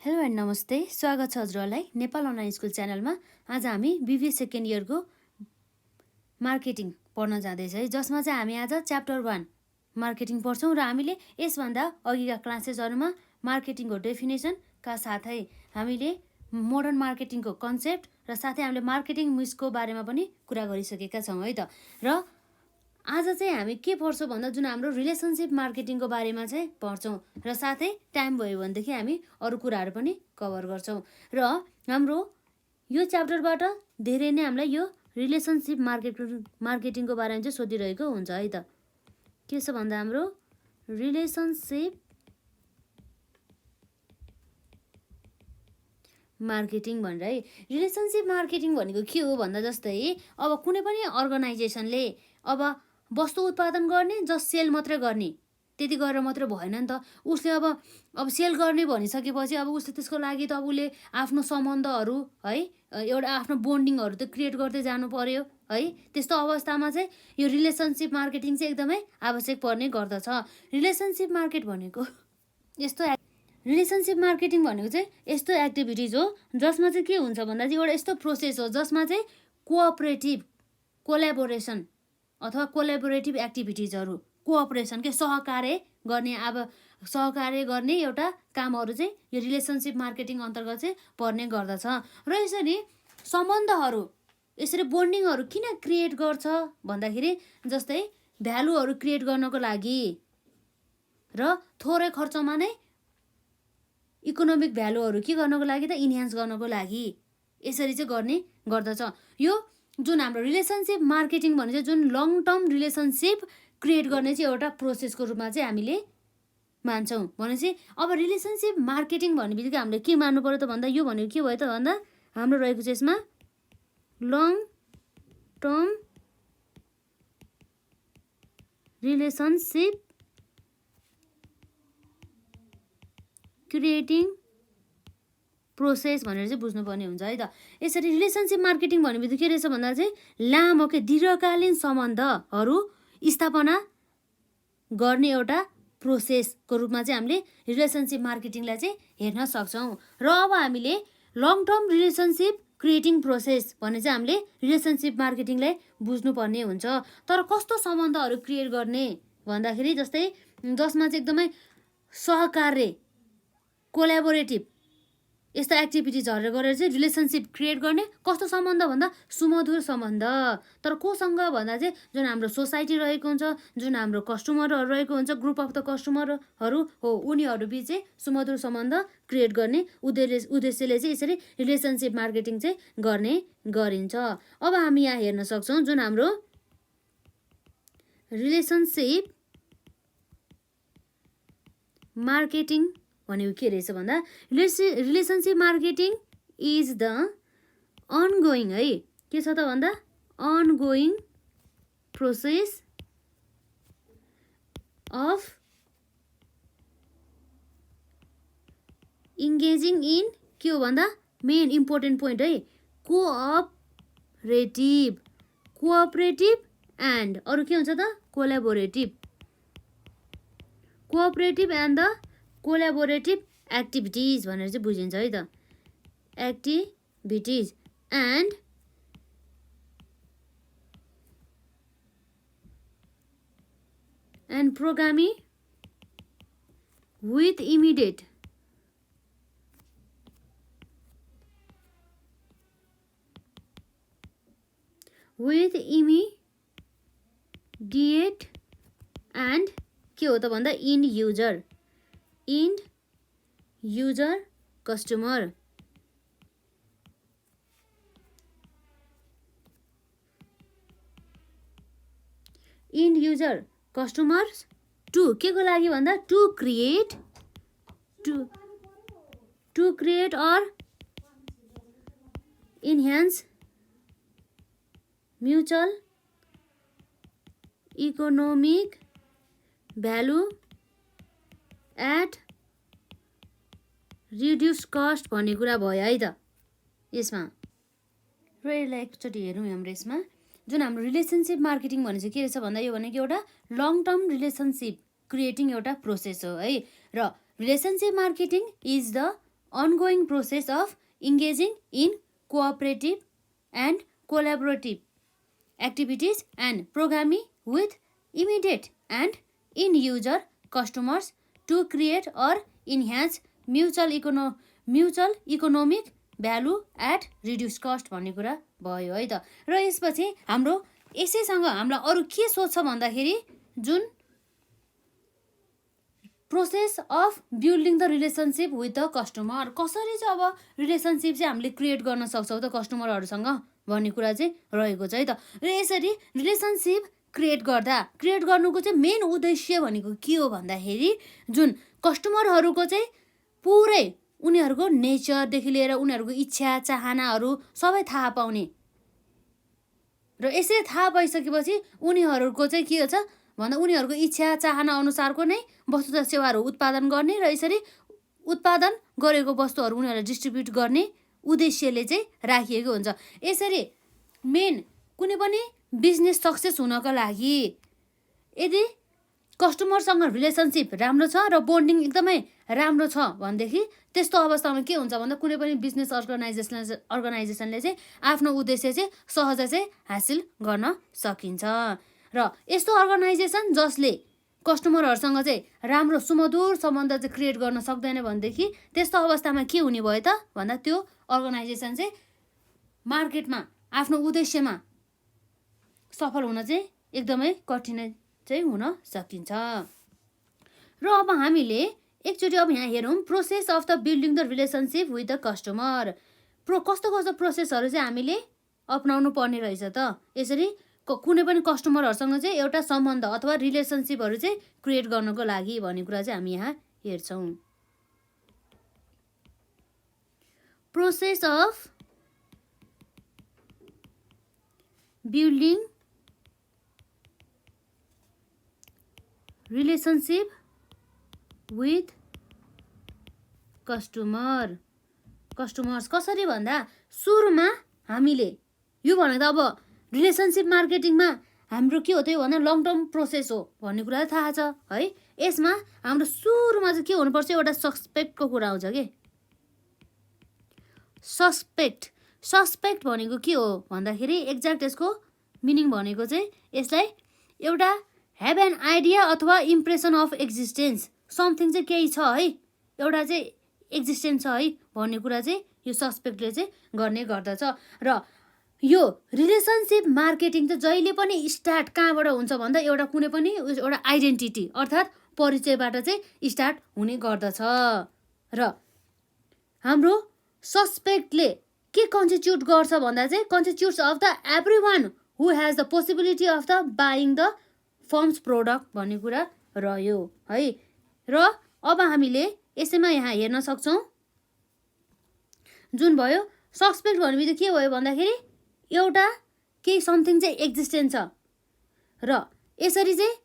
Hello and नमस्ते, स्वागत छ हजुरहरूलाई नेपाल अनलाइन स्कुल च्यानलमा। आज हामी बिबिए सेकेन्ड इयरको मार्केटिङ पढ्न जाँदैछ है, जसमा चाहिँ हामी आज च्याप्टर 1 मार्केटिङ पढ्छौँ र हामीले यसभन्दा अघिका क्लासेसहरूमा मार्केटिङको डेफिनेसनका साथै हामीले मोडर्न मार्केटिङको कन्सेप्ट र साथै हामीले मार्केटिङ मिसको बारेमा पनि कुरा गरिसकेका छौँ है त। र आज चाहिँ हामी के पढ्छौँ भन्दा जुन हाम्रो रिलेसनसिप मार्केटिङको बारेमा चाहिँ पढ्छौँ र साथै टाइम भयो भनेदेखि हामी अरू कुराहरू पनि कभर गर्छौँ। र हाम्रो यो च्याप्टरबाट धेरै नै हामीलाई यो रिलेसनसिप मार्केटिङको बारेमा चाहिँ सोधिरहेको हुन्छ है त। के छ भन्दा हाम्रो रिलेसनसिप मार्केटिङ भनेर है। रिलेसनसिप मार्केटिङ भनेको के हो भन्दा जस्तै अब कुनै पनि अर्गनाइजेसनले अब वस्तु उत्पादन गर्ने जस्ट सेल मात्रै गर्ने त्यति गरेर मात्रै भएन नि त। उसले अब सेल गर्ने भनिसकेपछि अब उसले त्यसको लागि त अब उसले आफ्नो सम्बन्धहरू है एउटा आफ्नो बोन्डिङहरू त क्रिएट गर्दै जानु पर्यो है। त्यस्तो अवस्थामा चाहिँ यो रिलेसनसिप मार्केटिङ चाहिँ एकदमै आवश्यक पर्ने गर्दछ। रिलेसनसिप मार्केटिङ भनेको चाहिँ यस्तो एक्टिभिटिज हो जसमा चाहिँ के हुन्छ भन्दा चाहिँ एउटा यस्तो प्रोसेस हो जसमा चाहिँ कोलाबोरेसन अथवा कोलाबोरेटिभ एक्टिभिटिजहरू कोअपरेसन के सहकार्य गर्ने एउटा कामहरू चाहिँ यो रिलेसनसिप मार्केटिङ अन्तर्गत चाहिँ पर्ने गर्दछ। र यसरी सम्बन्धहरू यसरी बोन्डिङहरू किन क्रिएट गर्छ भन्दाखेरि जस्तै भ्यालुहरू क्रिएट गर्नको लागि र थोरै खर्चमा नै इकोनोमिक भ्यालुहरू के गर्नको लागि त इन्हान्स गर्नको लागि यसरी चाहिँ गर्ने गर्दछ। यो जुन हाम्रो रिलेसनसिप मार्केटिङ भने चाहिँ जुन लङ टर्म रिलेसनसिप क्रिएट गर्ने चाहिँ एउटा प्रोसेसको रूपमा चाहिँ हामीले मान्छौँ। भनेपछि अब रिलेसनसिप मार्केटिङ भन्ने बित्तिकै हामीले के मान्नु पर्यो त भन्दा यो भनेको के भयो त भन्दा हाम्रो रहेको छ यसमा long term relationship creating process भनेर चाहिँ बुझ्नुपर्ने हुन्छ है त। यसरी रिलेसनसिप मार्केटिङ भन्ने बित्तिकै के रहेछ भन्दा चाहिँ लामो दीर्घकालीन सम्बन्धहरू स्थापना गर्ने एउटा प्रोसेसको रूपमा चाहिँ हामीले रिलेसनसिप मार्केटिङलाई चाहिँ हेर्न सक्छौँ। र अब हामीले long term relationship creating process भन्ने चाहिँ हामीले रिलेसनसिप मार्केटिङलाई बुझ्नुपर्ने हुन्छ। तर कस्तो सम्बन्धहरू क्रिएट गर्ने भन्दाखेरि जस्तै जसमा चाहिँ एकदमै सहकार्य कोलाबोरेटिभ यस्ता एक्टिभिटिजहरू गरेर चाहिँ रिलेसनसिप क्रिएट गर्ने कस्तो सम्बन्ध भन्दा सुमधुर सम्बन्ध। तर कोसँग भन्दा चाहिँ जुन हाम्रो सोसाइटी रहेको हुन्छ जुन हाम्रो कस्टमरहरू रहेको हुन्छ ग्रुप अफ द कस्टमरहरू हो उनीहरू बिच चाहिँ सुमधुर सम्बन्ध क्रिएट गर्ने उद्देश्यले चाहिँ यसरी रिलेसनसिप मार्केटिङ चाहिँ गर्ने गरिन्छ। अब हामी यहाँ हेर्न सक्छौँ जुन हाम्रो रिलेसनसिप मार्केटिङ भनेको के रहेछ भन्दा relationship marketing is the ongoing है के छ त भन्दा ongoing process of engaging in के हो भन्दा मेन इम्पोर्टेन्ट पोइन्ट है कोअपरेटिभ एन्ड अरू के हुन्छ त cooperative and the collaborative activities भनेर चाहिँ बुझिन्छ है त। Activities and programming with immediate and के हो त भन्दा end user customer end user customers to के को लागि भन्दा to create or enhance mutual economic value at reduce cost भन्ने कुरा भयो है त यसमा। र यसलाई एकचोटि हेरौँ हाम्रो यसमा जुन हाम्रो रिलेसनसिप मार्केटिङ भने चाहिँ के रहेछ भन्दा यो भनेको एउटा लङ टर्म रिलेसनसिप क्रिएटिङ एउटा प्रोसेस हो है। र relationship marketing is the ongoing process of engaging in cooperative and collaborative activities and programming with immediate and end-user customers to create or enhance mutual economic value at reduce cost भन्ने कुरा भयो है त। र यसपछि हाम्रो यसैसँग हामीलाई अरू के सोध्छ भन्दाखेरि जुन process of building the relationship with the customer, कसरी चाहिँ अब रिलेसनसिप चाहिँ हामीले क्रिएट गर्न सक्छौँ त कस्टमरहरूसँग भन्ने कुरा चाहिँ रहेको छ है त। र यसरी रिलेसनसिप क्रिएट गर्नुको चाहिँ मेन उद्देश्य भनेको के हो भन्दाखेरि जुन कस्टमरहरूको चाहिँ पुरै उनीहरूको नेचरदेखि लिएर उनीहरूको इच्छा चाहनाहरू सबै थाहा पाउने र यसरी थाहा पाइसकेपछि उनीहरूको चाहिँ के छ भन्दा उनीहरूको इच्छा चाहना अनुसारको नै वस्तु तथा सेवाहरू उत्पादन गर्ने र यसरी उत्पादन गरेको वस्तुहरू उनीहरूलाई डिस्ट्रिब्युट गर्ने उद्देश्यले चाहिँ राखिएको हुन्छ। यसरी मेन कुनै पनि बिजनेस सक्सेस हुनको लागि यदि कस्टमरसँग रिलेसनसिप राम्रो छ र बोन्डिङ एकदमै राम्रो छ भनेदेखि त्यस्तो अवस्थामा के हुन्छ भन्दा कुनै पनि बिजनेस अर्गनाइजेसनले चाहिँ आफ्नो उद्देश्य चाहिँ सहजै चाहिँ हासिल गर्न सकिन्छ। र यस्तो अर्गनाइजेसन जसले कस्टमरहरूसँग चाहिँ राम्रो सुमधुर सम्बन्ध चाहिँ क्रिएट गर्न सक्दैन भनेदेखि त्यस्तो अवस्थामा के हुने भयो त भन्दा त्यो अर्गनाइजेसन चाहिँ मार्केटमा आफ्नो उद्देश्यमा सफल हुन चाहिँ एकदमै कठिन चाहिँ हुन सकिन्छ। र अब हामीले एकचोटि अब यहाँ हेरौँ process of the building the relationship with the customer. कस्तो कस्तो प्रोसेसहरू चाहिँ हामीले अपनाउनु पर्ने रहेछ त यसरी कुनै पनि कस्टमरहरूसँग चाहिँ एउटा सम्बन्ध अथवा रिलेसनसिपहरू चाहिँ क्रिएट गर्नको लागि भन्ने कुरा चाहिँ हामी यहाँ हेर्छौँ। Process of building relationship with customers कसरी भन्दा सुरुमा हामीले यो भनेको त अब रिलेसनसिप मार्केटिङमा हाम्रो के हो त भन्दा लङ टर्म प्रोसेस हो भन्ने कुरा थाहा छ है। यसमा हाम्रो सुरुमा चाहिँ के हुनुपर्छ एउटा सस्पेक्टको कुरा आउँछ के सस्पेक्ट भनेको के हो भन्दाखेरि एक्ज्याक्ट यसको मिनिङ भनेको चाहिँ यसलाई एउटा हेभ एन आइडिया अथवा इम्प्रेसन अफ एक्जिस्टेन्स समथिङ चाहिँ केही छ है एउटा चाहिँ एक्जिस्टेन्स छ है भन्ने कुरा चाहिँ यो सस्पेक्टले चाहिँ गर्ने गर्दछ। र यो रिलेसनसिप मार्केटिङ चाहिँ जहिले पनि स्टार्ट कहाँबाट हुन्छ भन्दा एउटा कुनै पनि एउटा आइडेन्टिटी अर्थात् परिचयबाट चाहिँ स्टार्ट हुने गर्दछ। र हाम्रो सस्पेक्टले के कन्स्टिट्युट गर्छ भन्दा चाहिँ constitutes of the every one who has the possibility of the buying the firm's product भन्ने कुरा रह्यो है। र अब हामीले यसैमा यहाँ हेर्न सक्छौँ जुन भयो सस्पेक्ट भनेपछि के भयो भन्दाखेरि एउटा केही समथिङ चाहिँ एक्जिस्टेन्स छ र यसरी चाहिँ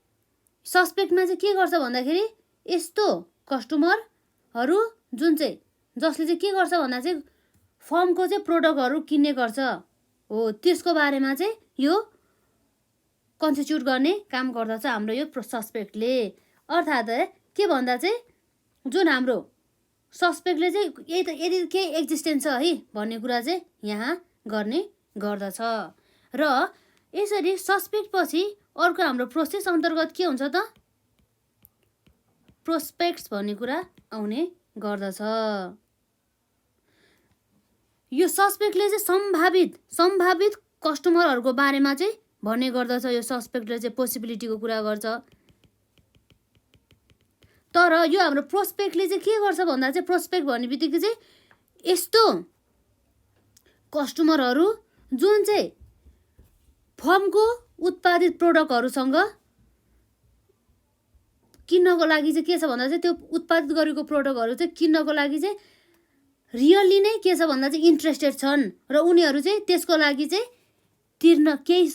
सस्पेक्टमा चाहिँ के गर्छ भन्दाखेरि यस्तो कस्टमरहरू जुन चाहिँ जसले चाहिँ के गर्छ भन्दा चाहिँ फर्मको चाहिँ प्रोडक्टहरू किन्ने गर्छ हो त्यसको बारेमा चाहिँ यो कन्स्टिट्युट गर्ने काम गर्दछ हाम्रो यो सस्पेक्टले। अर्थात् के भन्दा चाहिँ जुन हाम्रो सस्पेक्टले चाहिँ यदि केही एक्जिस्टेन्स छ है भन्ने कुरा चाहिँ यहाँ गर्ने गर्दछ। र यसरी सस्पेक्ट पछि अर्को हाम्रो प्रोसेस अन्तर्गत के हुन्छ त प्रोस्पेक्ट्स भन्ने कुरा आउने गर्दछ। यो सस्पेक्टले चाहिँ सम्भावित कस्टमरहरूको बारेमा चाहिँ भन्ने गर्दछ। यो सस्पेक्टले चाहिँ पोसिबिलिटीको कुरा गर्छ। तर यो हाम्रो प्रोस्पेक्टले चाहिँ के गर्छ भन्दा चाहिँ प्रोस्पेक्ट भन्ने बित्तिकै चाहिँ यस्तो कस्टमरहरू जुन चाहिँ फर्मको उत्पादित प्रोडक्टहरूसँग किन्नको लागि चाहिँ के छ भन्दा चाहिँ त्यो उत्पादित गरेको प्रोडक्टहरू चाहिँ किन्नको लागि चाहिँ रियल्ली नै के छ भन्दा चाहिँ इन्ट्रेस्टेड छन् र उनीहरू चाहिँ त्यसको लागि चाहिँ तिर्न केही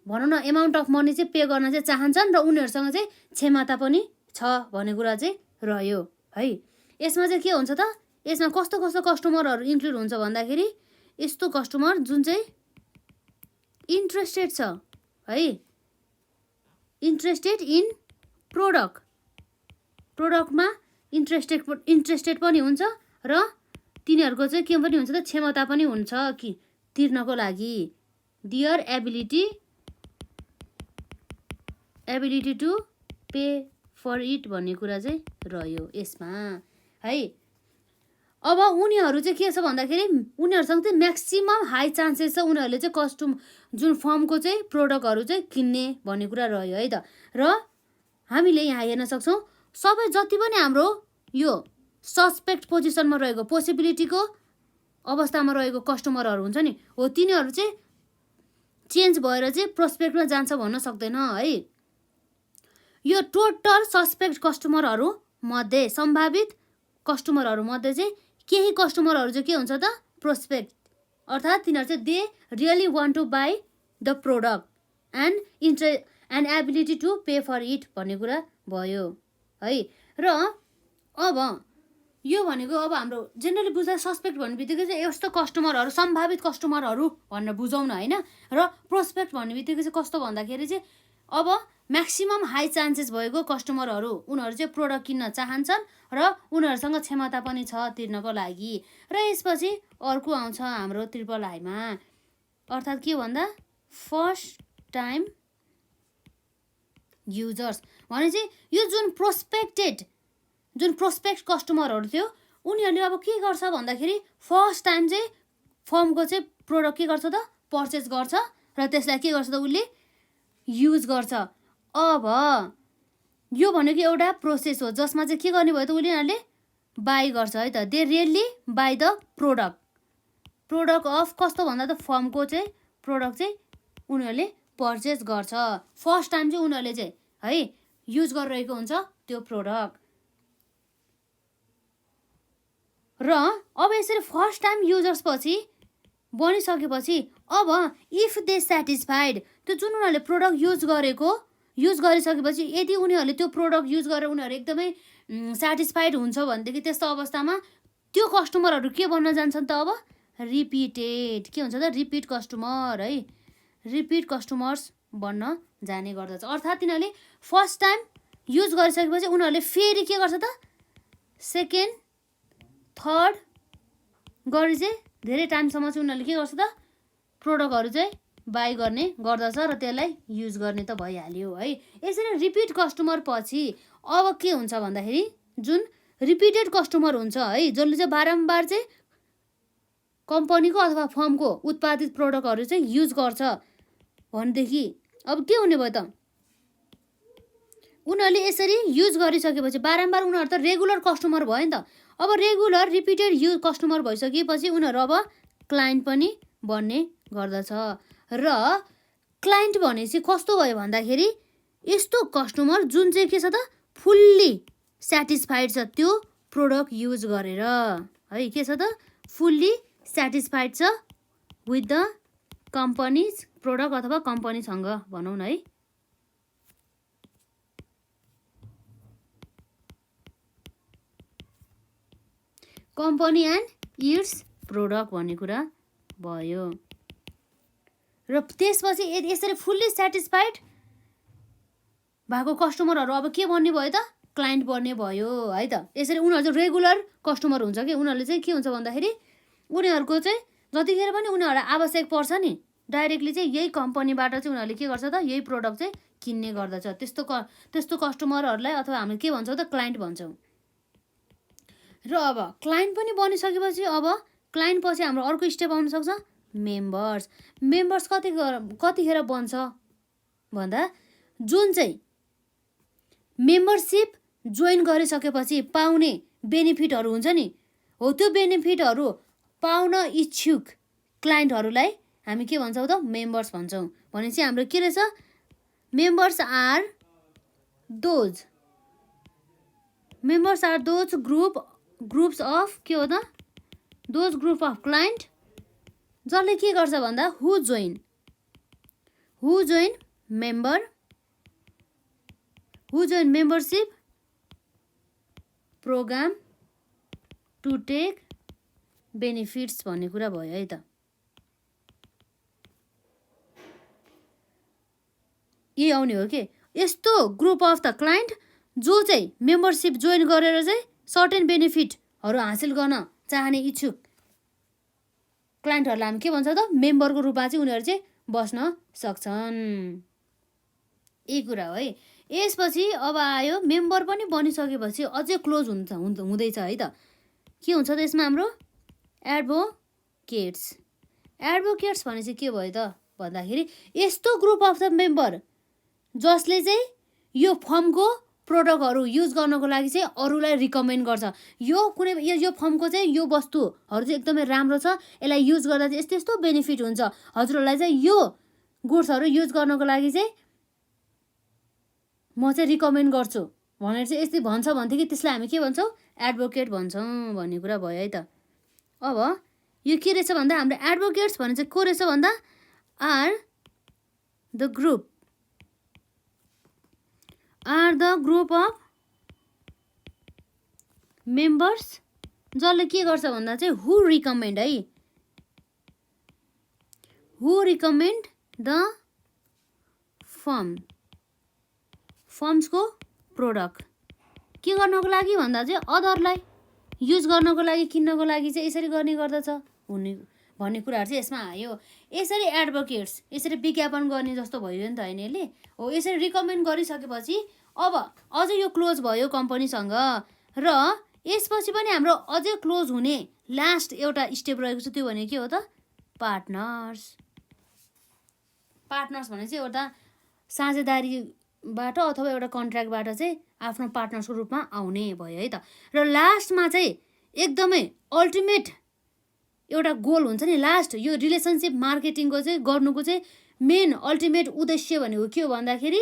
भनौँ न एमाउन्ट अफ मनी चाहिँ पे गर्न चाहिँ चाहन्छन् र उनीहरूसँग चाहिँ क्षमता पनि छ भन्ने कुरा चाहिँ रह्यो है। यसमा चाहिँ के हुन्छ त यसमा कस्तो कस्तो कस्टमरहरू इन्क्लुड हुन्छ भन्दाखेरि यस्तो कस्टमर जुन चाहिँ इन्ट्रेस्टेड छ है इन्ट्रेस्टेड इन प्रोडक्टमा इन्ट्रेस्टेड पनि हुन्छ र तिनीहरूको चाहिँ के पनि हुन्छ त क्षमता पनि हुन्छ कि तिर्नको लागि their ability to pay for it भन्ने कुरा चाहिँ रह्यो यसमा है। अब उनीहरू चाहिँ के छ भन्दाखेरि उनीहरूसँग चाहिँ म्याक्सिमम हाई चान्सेस छ उनीहरूले चाहिँ कस्टम जुन फर्मको चाहिँ प्रोडक्टहरू चाहिँ किन्ने भन्ने कुरा रह्यो है त। र हामीले यहाँ हेर्न सक्छौँ सबै जति पनि हाम्रो यो सस्पेक्ट पोजिसनमा रहेको पोसिबिलिटीको अवस्थामा रहेको कस्टमरहरू हुन्छ नि हो तिनीहरू चाहिँ चेन्ज भएर चाहिँ प्रोस्पेक्टमा जान्छ भन्न सक्दैन है। यो टोटल सस्पेक्ट कस्टमरहरू मध्ये सम्भावित कस्टमरहरू मध्ये चाहिँ केही कस्टमरहरू चाहिँ के हुन्छ त प्रोस्पेक्ट अर्थात् तिनीहरू चाहिँ they really want to buy the product and ability to pay for it भन्ने कुरा भयो है। र अब यो भनेको अब हाम्रो जेनरली बुझ्दा सस्पेक्ट भन्ने बित्तिकै चाहिँ यस्तो कस्टमरहरू सम्भावित कस्टमरहरू भनेर बुझाउन होइन। र प्रोस्पेक्ट भन्ने बित्तिकै चाहिँ कस्तो भन्दाखेरि चाहिँ अब म्याक्सिमम हाई चान्सेस भएको कस्टमरहरू उनीहरू चाहिँ प्रोडक्ट किन्न चाहन्छन् र उनीहरूसँग क्षमता पनि छ तिर्नको लागि। र यसपछि अर्को आउँछ हाम्रो ट्रिपल हाईमा अर्थात् के भन्दा फर्स्ट टाइम युजर्स भने चाहिँ यो जुन प्रोस्पेक्ट कस्टमरहरू थियो उनीहरूले अब के गर्छ भन्दाखेरि फर्स्ट टाइम चाहिँ फर्मको चाहिँ प्रोडक्ट के गर्छ त पर्चेस गर्छ र त्यसलाई के गर्छ त उसले युज गर्छ। अब यो भनेको एउटा प्रोसेस हो जसमा चाहिँ के गर्ने भयो त उनीहरूले बाई गर्छ है त। They really by the product of कस्तो भन्दा त फर्मको चाहिँ प्रोडक्ट चाहिँ उनीहरूले पर्चेस गर्छ फर्स्ट टाइम चाहिँ उनीहरूले चाहिँ है युज गरिरहेको हुन्छ त्यो प्रोडक्ट। र अब यसरी फर्स्ट टाइम युजर्स पछि बनिसकेपछि अब इफ दे सेटिस्फाइड त्यो जुन उनीहरूले प्रोडक्ट युज गरिसकेपछि यदि उनीहरूले त्यो प्रोडक्ट युज गरेर उनीहरू एकदमै सेटिस्फाइड हुन्छ भनेदेखि त्यस्तो अवस्थामा त्यो कस्टमरहरू के बन्न जान्छन् त अब रिपिटेड के हुन्छ त रिपिट कस्टमर है रिपिट कस्टमर्स बन्न जाने गर्दछ। अर्थात् तिनीहरूले फर्स्ट टाइम युज गरिसकेपछि उनीहरूले फेरि के गर्छ त सेकेन्ड थर्ड गरी चाहिँ धेरै टाइमसम्म चाहिँ उनीहरूले के गर्छ त प्रोडक्टहरू चाहिँ बाई गर्ने गर्दछ र त्यसलाई युज गर्ने त भइहाल्यो है। यसरी रिपिट कस्टमर पछि अब के हुन्छ भन्दाखेरि जुन रिपिटेड कस्टमर हुन्छ है जसले चाहिँ बारम्बार चाहिँ कम्पनीको अथवा फर्मको उत्पादित प्रोडक्टहरू चाहिँ युज गर्छ भनेदेखि अब के हुने भयो त उनीहरूले यसरी युज गरिसकेपछि बारम्बार उनीहरू त रेगुलर कस्टमर भयो नि त। अब रेगुलर रिपिटेड कस्टमर भइसकेपछि उनीहरू अब क्लाइन्ट पनि बन्ने गर्दछ। र क्लाइन्ट भनेपछि कस्तो भयो भन्दाखेरि यस्तो कस्टमर जुन चाहिँ के छ त फुल्ली सेटिस्फाइड छ त्यो प्रोडक्ट युज गरेर है के छ त फुल्ली सेटिस्फाइड छ विथ द कम्पनीज प्रोडक्ट अथवा कम्पनीसँग भनौँ न है। कम्पनी एन्ड इट्स प्रोडक्ट भन्ने कुरा भयो। र त्यसपछि यसरी फुल्ली सेटिस्फाइड भएको कस्टमरहरू अब के बन्ने भयो त क्लाइन्ट बन्ने भयो है त। यसरी उनीहरू चाहिँ रेगुलर कस्टमर हुन्छ कि उनीहरूले चाहिँ के हुन्छ भन्दाखेरि उनीहरूको चाहिँ जतिखेर पनि उनीहरूलाई आवश्यक पर्छ नि डाइरेक्टली चाहिँ यही कम्पनीबाट चाहिँ उनीहरूले के गर्छ त यही प्रोडक्ट चाहिँ किन्ने गर्दछ। त्यस्तो कस्टमरहरूलाई अथवा हामी के भन्छौँ त क्लाइन्ट भन्छौँ। र अब क्लाइन्ट पनि बनिसकेपछि अब क्लाइन्ट पछि हाम्रो अर्को स्टेप आउन सक्छ मेम्बर्स कतिखेर बन्छ भन्दा जुन चाहिँ मेम्बरसिप जोइन गरिसकेपछि पाउने बेनिफिटहरू हुन्छ नि हो त्यो बेनिफिटहरू पाउन इच्छुक क्लाइन्टहरूलाई हामी के भन्छौँ त मेम्बर्स भन्छौँ। भनेपछि हाम्रो के रहेछ members are those groups of के हो त दोज ग्रुप अफ क्लाइन्ट जसले के गर्छ भन्दा who join membership programme to take benefits भन्ने कुरा भयो है त। यही आउने हो कि यस्तो ग्रुप अफ द क्लाइन्ट जो चाहिँ मेम्बरसिप जोइन गरेर चाहिँ सर्टेन बेनिफिटहरू हासिल गर्न चाहने इच्छुक क्लाइन्टहरूलाई हामी के भन्छ त मेम्बरको रूपमा चाहिँ उनीहरू चाहिँ बस्न सक्छन्। यही कुरा हो है। यसपछि अब आयो मेम्बर पनि बनिसकेपछि अझै क्लोज हुँदैछ है त। के हुन्छ त यसमा हाम्रो एडभोकेट्स। एडभोकेट्स भने चाहिँ के भयो त भन्दाखेरि यस्तो ग्रुप अफ द मेम्बर जसले चाहिँ यो फर्मको प्रोडक्टहरू युज गर्नको लागि चाहिँ अरूलाई रिकमेन्ड गर्छ। यो कुनै यो फर्मको चाहिँ यो वस्तुहरू चाहिँ एकदमै राम्रो छ, यसलाई युज गर्दा चाहिँ यस्तो यस्तो बेनिफिट हुन्छ, हजुरहरूलाई चाहिँ यो गुड्सहरू युज गर्नको लागि चाहिँ म चाहिँ रिकमेन्ड गर्छु भनेर चाहिँ यस्तै भन्छ भन्थ्यो कि त्यसलाई हामी के भन्छौँ एडभोकेट भन्छौँ भन्ने कुरा भयो है त। अब यो के रहेछ भन्दा हाम्रो एडभोकेट्स भने चाहिँ को रहेछ भन्दा are the group of members जसले के गर्छ भन्दा चाहिँ हु रिकमेन्ड है, हु रिकमेन्ड द फर्म्सको प्रोडक्ट के गर्नको लागि भन्दा चाहिँ अदरलाई युज गर्नको लागि किन्नको लागि चाहिँ यसरी गर्ने गर्दछ भन्ने कुराहरू चाहिँ यसमा आयो। यसरी एडभोकेट्स यसरी विज्ञापन गर्ने जस्तो भयो नि त होइन यसले हो। यसरी रिकमेन्ड गरिसकेपछि अब अझै यो क्लोज भयो कम्पनीसँग र यसपछि पनि हाम्रो अझै क्लोज हुने लास्ट एउटा स्टेप रहेको छ। त्यो भने के हो त पार्टनर्स। पार्टनर्स भने चाहिँ एउटा साझेदारीबाट अथवा एउटा कन्ट्र्याक्टबाट चाहिँ आफ्नो पार्टनर्सको रूपमा आउने भयो है त। र लास्टमा चाहिँ एकदमै अल्टिमेट एउटा गोल हुन्छ नि, लास्ट यो रिलेसनसिप मार्केटिङको चाहिँ गर्नुको चाहिँ मेन अल्टिमेट उद्देश्य भनेको के हो भन्दाखेरि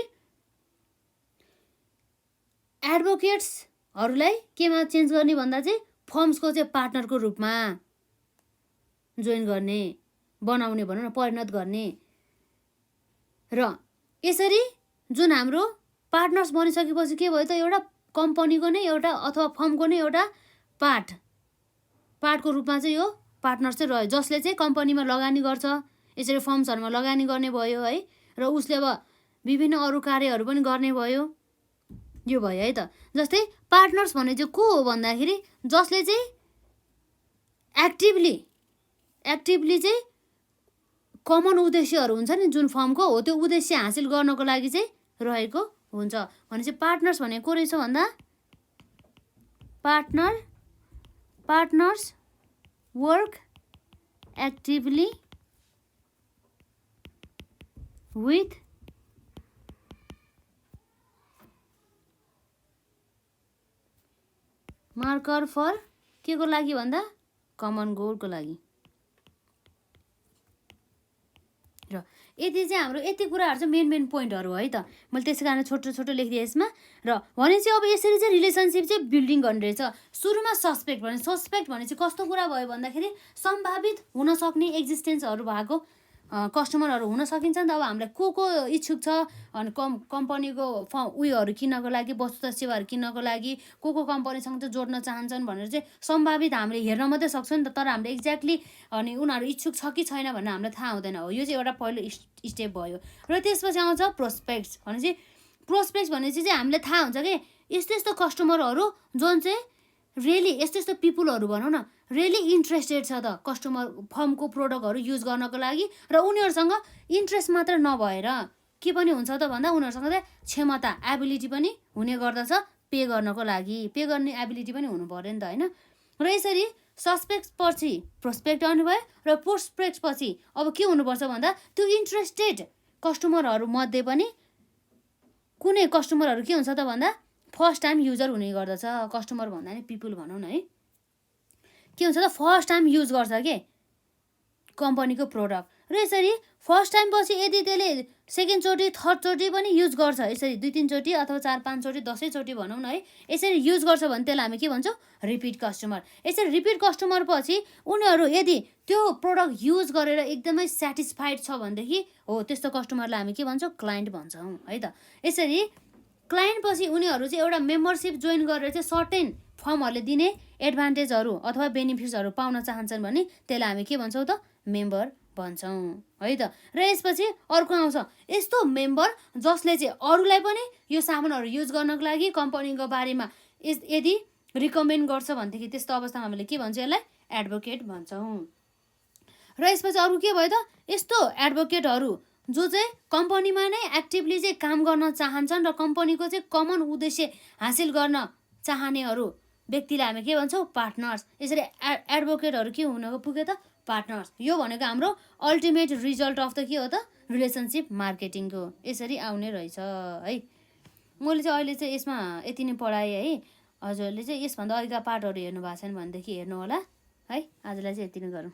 एडभोकेट्सहरूलाई केमा चेन्ज गर्ने भन्दा चाहिँ फर्म्सको चाहिँ पार्टनरको रूपमा जोइन गर्ने बनाउने भनौँ न परिणत गर्ने। र यसरी जुन हाम्रो पार्टनर्स बनिसकेपछि के भयो त एउटा कम्पनीको नै एउटा अथवा फर्मको नै एउटा पार्टको रूपमा चाहिँ यो पार्टनर्स चाहिँ रह्यो जसले चाहिँ कम्पनीमा लगानी गर्छ, यसरी फर्म्सहरूमा लगानी गर्ने भयो है। र उसले अब विभिन्न अरू कार्यहरू पनि गर्ने भयो, यो भयो है त। जस्तै पार्टनर्स भने चाहिँ को हो भन्दाखेरि जसले चाहिँ एक्टिभली चाहिँ कमन उद्देश्यहरू हुन्छ नि जुन फर्मको हो त्यो उद्देश्य हासिल गर्नको लागि चाहिँ रहेको हुन्छ भनेपछि पार्टनर्स भने को रहेछ भन्दा partners work actively with marker for के को लागि भन्दा कमन गोलको लागि। र यति चाहिँ हाम्रो यति कुराहरू चाहिँ मेन पोइन्टहरू है त। मैले त्यसै कारण छोटो लेखिदिएँ यसमा। र भने चाहिँ अब यसरी चाहिँ रिलेसनसिप चाहिँ बिल्डिङ गर्ने रहेछ। सुरुमा सस्पेक्ट भने चाहिँ कस्तो कुरा भयो भन्दाखेरि सम्भावित हुन सक्ने एक्जिस्टेन्सहरू भएको कस्टमरहरू हुन सकिन्छ नि त। अब हामीलाई को इच्छुक छ अनि कम्पनीको उयोहरू किन्नको लागि वस्तु तथा सेवाहरू किन्नको लागि को कम्पनीसँग चाहिँ जोड्न चाहन्छन् भनेर चाहिँ सम्भावित हामीले हेर्न मात्रै सक्छ नि त। तर हामीले एक्ज्याक्टली अनि उनीहरू इच्छुक छ कि छैन भन्ने हामीलाई थाहा हुँदैन हो। यो चाहिँ एउटा पहिलो स्टेप भयो। र त्यसपछि आउँछ प्रोस्पेक्ट्स भने चाहिँ हामीलाई थाहा हुन्छ कि यस्तो कस्टमरहरू जुन चाहिँ रियली यस्तो पिपुलहरू भनौँ न रियली इन्ट्रेस्टेड छ त कस्टमर फर्मको प्रोडक्टहरू युज गर्नको लागि। र उनीहरूसँग इन्ट्रेस्ट मात्र नभएर के पनि हुन्छ त भन्दा उनीहरूसँग चाहिँ क्षमता एबिलिटी पनि हुने गर्दछ पे गर्नको लागि। पे गर्ने एबिलिटी पनि हुनु पऱ्यो नि त होइन। र यसरी सस्पेक्ट पछि प्रोस्पेक्ट आउनु भयो र प्रोस्पेक्ट पछि अब के हुनुपर्छ भन्दा त्यो इन्ट्रेस्टेड कस्टमरहरू मध्ये पनि कुनै कस्टमरहरू के हुन्छ त भन्दा फर्स्ट टाइम युजर हुने गर्दछ। कस्टमर भन्दा नि पिपुल भनौँ न है, के हुन्छ त फर्स्ट टाइम युज गर्छ के कम्पनीको प्रोडक्ट। र यसरी फर्स्ट टाइम पछि यदि त्यसले सेकेन्डचोटि थर्डचोटि पनि युज गर्छ, यसरी 2-3 चोटि अथवा 4-5 चोटि 10 चोटि भनौँ न है, यसरी युज गर्छ भने त्यसलाई हामी के भन्छौँ रिपिट कस्टमर। यसरी रिपिट कस्टमर पछि उनीहरू यदि त्यो प्रोडक्ट युज गरेर एकदमै सेटिस्फाइड छ भनेदेखि हो त्यस्तो कस्टमरलाई हामी के भन्छौँ क्लाइन्ट भन्छौँ है त। यसरी क्लाइन्ट पछि उनीहरू चाहिँ एउटा मेम्बरसिप जोइन गरेर चाहिँ सर्टेन फर्महरूले दिने एडभान्टेजहरू अथवा बेनिफिट्सहरू पाउन चाहन्छन् भने त्यसलाई हामी के भन्छौँ त मेम्बर भन्छौँ है त। र यसपछि अर्को आउँछ यस्तो मेम्बर जसले चाहिँ अरूलाई पनि यो सामानहरू युज गर्नको लागि कम्पनीको बारेमा यदि रिकमेन्ड गर्छ भनेदेखि त्यस्तो अवस्थामा हामीले के भन्छौँ यसलाई एडभोकेट भन्छौँ। र यसपछि अरू के भयो त यस्तो एडभोकेटहरू जो चाहिँ कम्पनीमा नै एक्टिभली चाहिँ काम गर्न चाहन्छन् र कम्पनीको चाहिँ कमन उद्देश्य हासिल गर्न चाहनेहरू व्यक्तिलाई हामी के भन्छौँ पार्टनर्स। यसरी एडभोकेटहरू के हुन पुग्यो त पार्टनर्स। यो भनेको हाम्रो अल्टिमेट रिजल्ट अफ द के हो त रिलेसनसिप मार्केटिङको यसरी आउने रहेछ है। मैले चाहिँ अहिले चाहिँ यसमा यति नै पढाएँ है। हजुरहरूले चाहिँ यसभन्दा अगाडिका पार्टहरू हेर्नु भएको छैन भनेदेखि हेर्नु होला है। आजलाई चाहिँ यति नै गरौँ।